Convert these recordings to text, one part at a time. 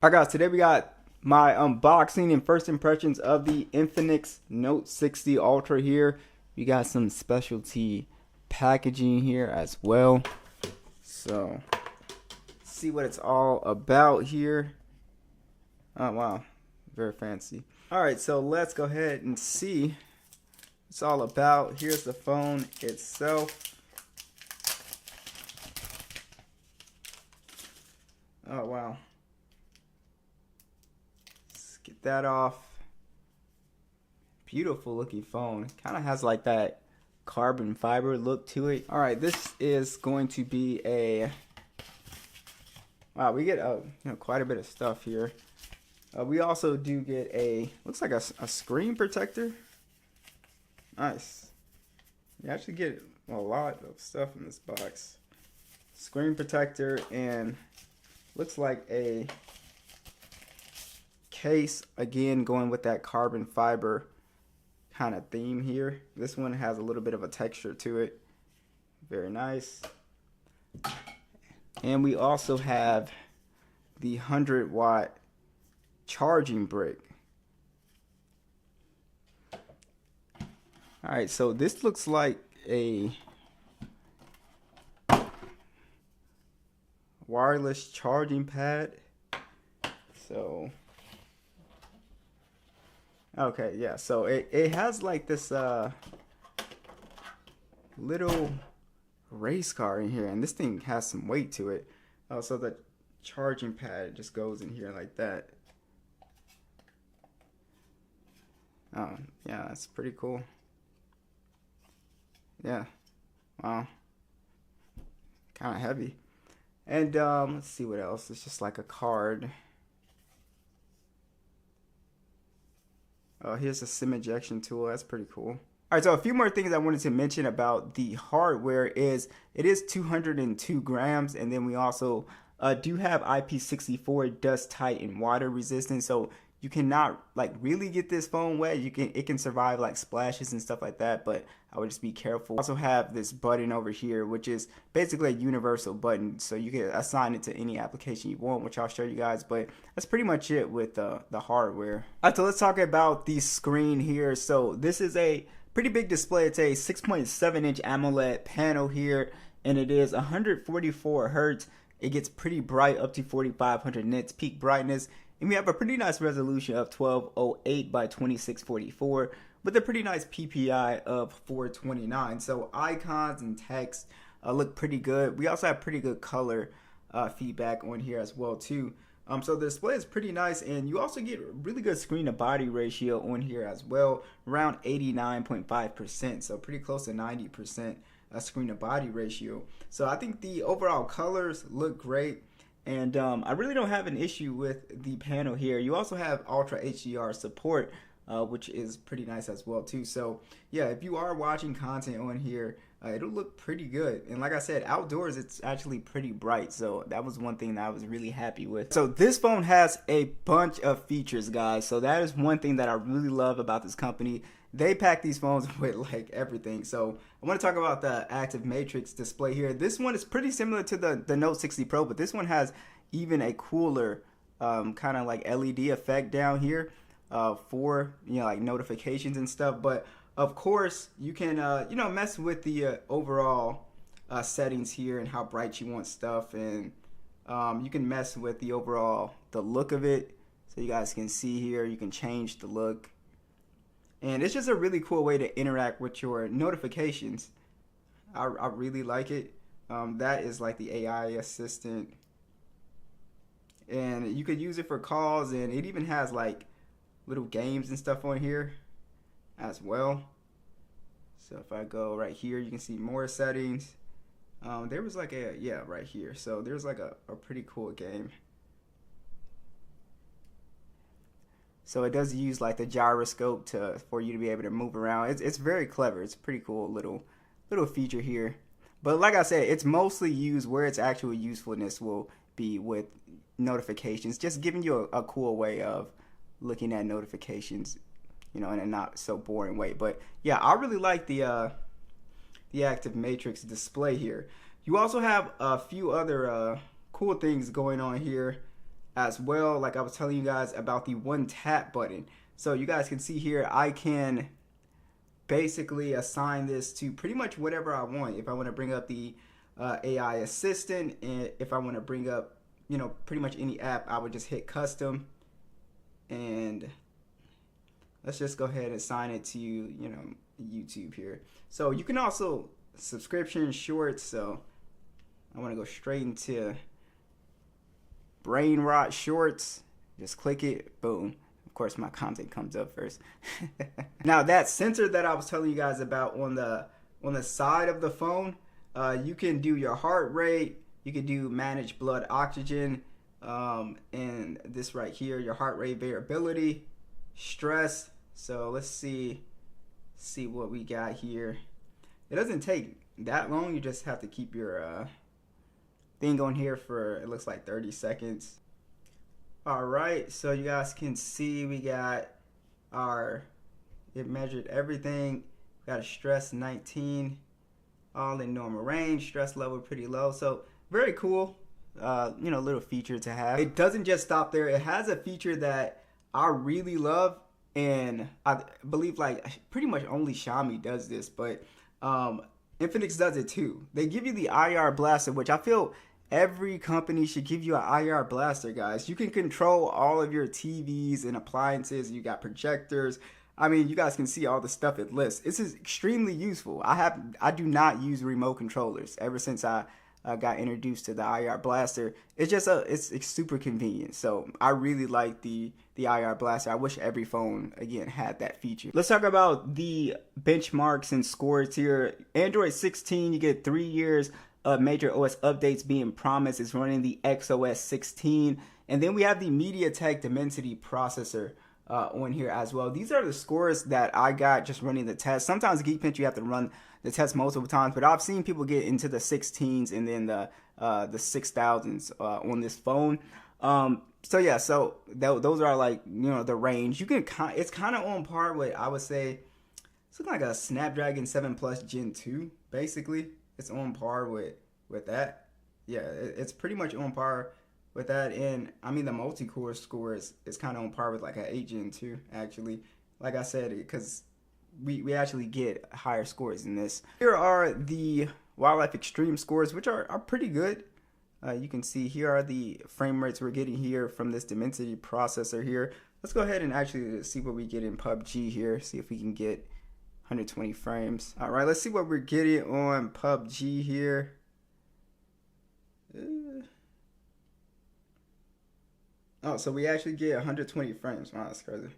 Alright guys, today we got my unboxing and first impressions of the Infinix Note 60 Ultra here. We got some specialty packaging here as well. So, see what it's all about here. Oh wow, very fancy. Alright, so let's go ahead and see what it's all about. Here's the phone itself. Oh wow. Get that off. Beautiful looking phone. Kind of has like that carbon fiber look to it. All right, this is going to be a wow. We get quite a bit of stuff here. We also do get looks like a screen protector. Nice. You actually get a lot of stuff in this box. Screen protector and looks like a case, again going with that carbon fiber kind of theme here. This one has a little bit of a texture to it. Very nice. And we also have the 100-watt charging brick. Alright, so this looks like a wireless charging pad. So okay, yeah, so it has like this little race car in here, and this thing has some weight to it. So the charging pad just goes in here like that. Oh, yeah, that's pretty cool. Yeah, wow, kind of heavy. And let's see what else. It's just like a card. Here's a SIM ejection tool. That's pretty cool. Alright, so a few more things I wanted to mention about the hardware is it is 202 grams, and then we also do have IP64 dust tight and water resistant, so you cannot like really get this phone wet. It can survive like splashes and stuff like that, but I would just be careful. Also have this button over here, which is basically a universal button, so you can assign it to any application you want, which I'll show you guys. But that's pretty much it with the hardware. Alright, so let's talk about the screen here. So this is a pretty big display. It's a 6.7-inch AMOLED panel here, and it is 144 hertz. It gets pretty bright, up to 4500 nits peak brightness. And we have a pretty nice resolution of 1208 by 2644 with a pretty nice PPI of 429. So icons and text look pretty good. We also have pretty good color feedback on here as well too. So the display is pretty nice, and you also get really good screen to body ratio on here as well, around 89.5%, so pretty close to 90% screen to body ratio. So I think the overall colors look great. And I really don't have an issue with the panel here. You also have Ultra HDR support, which is pretty nice as well too. So yeah, if you are watching content on here, it'll look pretty good. And like I said, outdoors it's actually pretty bright. So that was one thing that I was really happy with. So this phone has a bunch of features, guys. So that is one thing that I really love about this company. They pack these phones with like everything. So I want to talk about the active matrix display here. This one is pretty similar to the Note 60 Pro, but this one has even a cooler kind of like LED effect down here for like notifications and stuff. But of course you can mess with the overall settings here and how bright you want stuff, and you can mess with the overall look of it. So you guys can see here, you can change the look. And it's just a really cool way to interact with your notifications. I really like it. That is like the AI assistant. And you could use it for calls, and it even has like little games and stuff on here as well. So if I go right here, you can see more settings. There was like right here. So there's like a pretty cool game. So it does use like the gyroscope for you to be able to move around. It's very clever. It's a pretty cool little feature here. But like I said, it's mostly used where its actual usefulness will be with notifications, just giving you a cool way of looking at notifications, in a not so boring way. But yeah, I really like the active matrix display here. You also have a few other cool things going on here. as well. Like I was telling you guys about the one tap button. So you guys can see here, I can basically assign this to pretty much whatever I want. If I want to bring up the AI assistant, and if I want to bring up, you know, pretty much any app, I would just hit custom, and let's just go ahead and assign it to, you know, YouTube here. So you can also subscription shorts. So I want to go straight into brain rot shorts. Just click it, boom. Of course, my content comes up first. Now that sensor that I was telling you guys about on the side of the phone, you can do your heart rate, you can do manage blood oxygen, and this right here, your heart rate variability, stress. So let's see what we got here. It doesn't take that long. You just have to keep your thing on here for, it looks like 30 seconds. All right, so you guys can see we got it measured everything. We got a stress 19, all in normal range, stress level pretty low. So very cool, you know, little feature to have. It doesn't just stop there. It has a feature that I really love, and I believe like pretty much only Xiaomi does this, but Infinix does it too. They give you the IR blaster, which I feel every company should give you an IR blaster, guys. You can control all of your TVs and appliances. You got projectors. I mean, you guys can see all the stuff it lists. This is extremely useful. I do not use remote controllers ever since I got introduced to the IR blaster. It's just it's super convenient. So I really like the IR blaster. I wish every phone again had that feature. Let's talk about the benchmarks and scores here. Android 16, you get 3 years of major OS updates being promised. It's running the XOS 16, and then we have the MediaTek Dimensity processor on here as well. These are the scores that I got just running the test. Sometimes Geekbench you have to run the test multiple times, but I've seen people get into the 16s and then the 6000s on this phone. So yeah, so those are like, you know, the range. You can it's kind of on par with, I would say, it's like a Snapdragon 7 Plus Gen 2 basically. It's on par with that. Yeah, it's pretty much on par with that. And I mean, the multi-core score is kind of on par with like an 8 Gen 2 actually. Like I said, because we actually get higher scores in this. Here are the Wildlife Extreme scores, which are pretty good. You can see here are the frame rates we're getting here from this Dimensity processor here. Let's go ahead and actually see what we get in PUBG here. See if we can get 120 frames. All right, let's see what we're getting on PUBG here. Oh, so we actually get 120 frames. Wow, that's crazy.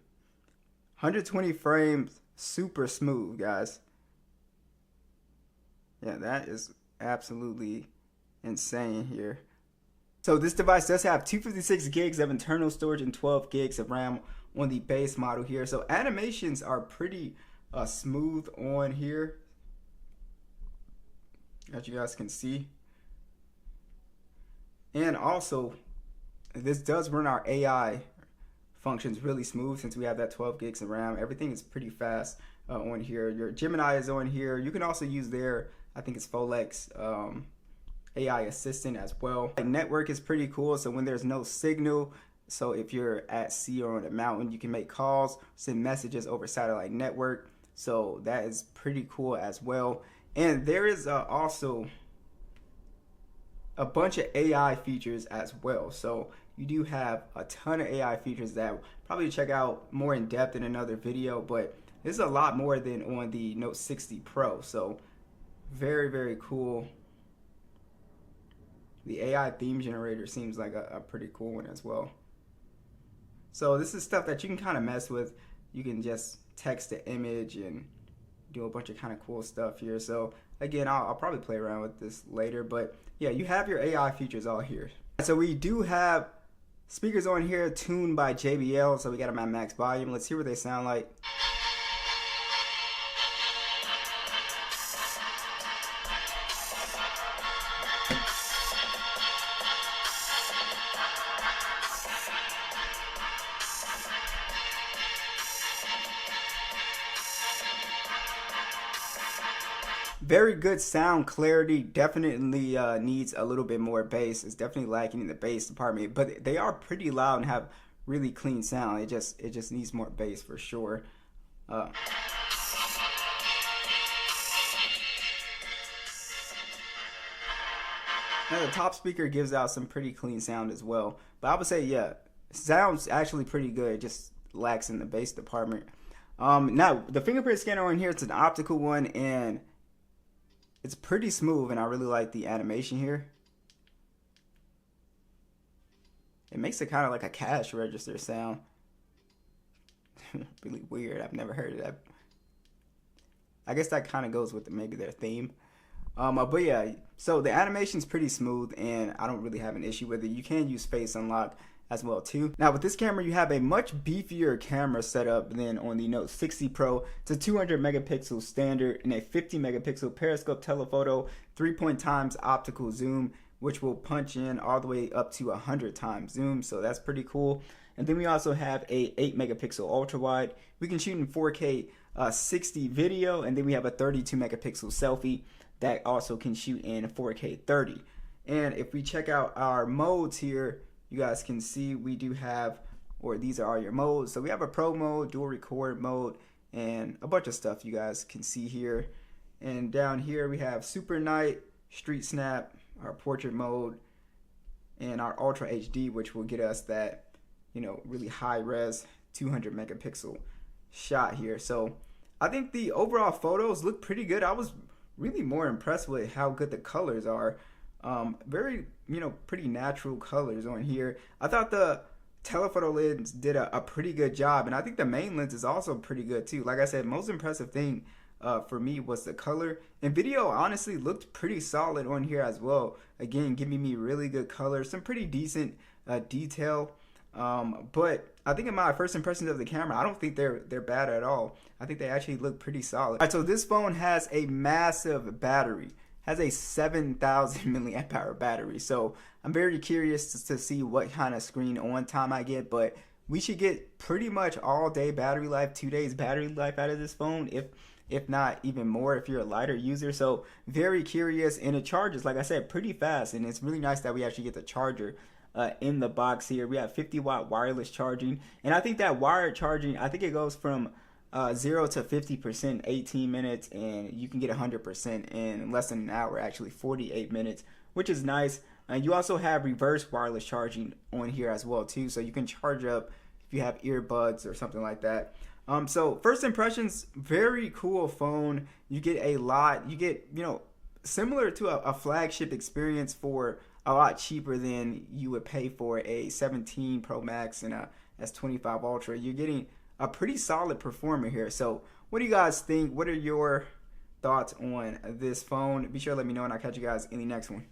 120 frames, super smooth, guys. Yeah, that is absolutely insane here. So this device does have 256 gigs of internal storage and 12 gigs of RAM on the base model here. So animations are pretty smooth on here, as you guys can see. And also, this does run our AI functions really smooth since we have that 12 gigs of RAM. Everything is pretty fast on here. Your Gemini is on here. You can also use their, I think it's Folex AI assistant as well. The network is pretty cool. So when there's no signal, so if you're at sea or on a mountain, you can make calls, send messages over satellite network. So that is pretty cool as well. And there is also a bunch of AI features as well. So you do have a ton of AI features that I'll probably check out more in depth in another video, but this is a lot more than on the Note 60 Pro. So very, very cool. The AI theme generator seems like a pretty cool one as well. So this is stuff that you can kind of mess with. You can just text the image and do a bunch of kind of cool stuff here. So again, I'll probably play around with this later, but yeah, you have your AI features all here. So we do have speakers on here tuned by JBL, so we got them at max volume. Let's hear what they sound like. Very good sound clarity. Definitely needs a little bit more bass. It's definitely lacking in the bass department, but they are pretty loud and have really clean sound. It just needs more bass for sure. Uh, Now the top speaker gives out some pretty clean sound as well. But I would say, yeah, sounds actually pretty good. It just lacks in the bass department. Now the fingerprint scanner on here, it's an optical one and it's pretty smooth, and I really like the animation here. It makes it kind of like a cash register sound. Really weird. I've never heard of that. I guess that kind of goes with maybe their theme. But yeah, so the animation's pretty smooth and I don't really have an issue with it. You can use face unlock as well too. Now with this camera, you have a much beefier camera setup than on the Note 60 Pro. It's a 200 megapixel standard and a 50 megapixel periscope telephoto, 3 times optical zoom, which will punch in all the way up to 100 times zoom. So that's pretty cool. And then we also have a 8 megapixel ultra wide. We can shoot in 4K 60 video, and then we have a 32 megapixel selfie that also can shoot in 4K 30. And if we check out our modes here, you guys can see we do have, or these are all your modes. So we have a pro mode, dual record mode, and a bunch of stuff you guys can see here. And down here we have super night, street snap, our portrait mode, and our ultra HD, which will get us that, you know, really high res 200 megapixel shot here. So I think the overall photos look pretty good. I was really more impressed with how good the colors are. Very, you know, pretty natural colors on here. I thought the telephoto lens did a pretty good job, and I think the main lens is also pretty good too. Like I said, most impressive thing for me was the color, and video honestly looked pretty solid on here as well. Again, giving me really good color, some pretty decent detail. But I think in my first impressions of the camera, I don't think they're bad at all. I think they actually look pretty solid. All right, so this phone has a massive battery, has a 7,000 milliamp hour battery. So I'm very curious to see what kind of screen on time I get, but we should get pretty much all day battery life, 2 days battery life out of this phone, if not even more if you're a lighter user. So very curious, and it charges, like I said, pretty fast, and it's really nice that we actually get the charger in the box here. We have 50-watt wireless charging, and I think that wired charging, I think it goes from 0 to 50% 18 minutes, and you can get 100% in less than an hour, actually 48 minutes, which is nice. And you also have reverse wireless charging on here as well too, so you can charge up if you have earbuds or something like that. So first impressions, very cool phone. You get a lot, you get, you know, similar to a flagship experience for a lot cheaper than you would pay for a 17 Pro Max and a S25 Ultra. You're getting a pretty solid performer here. So what do you guys think? What are your thoughts on this phone? Be sure to let me know, and I'll catch you guys in the next one.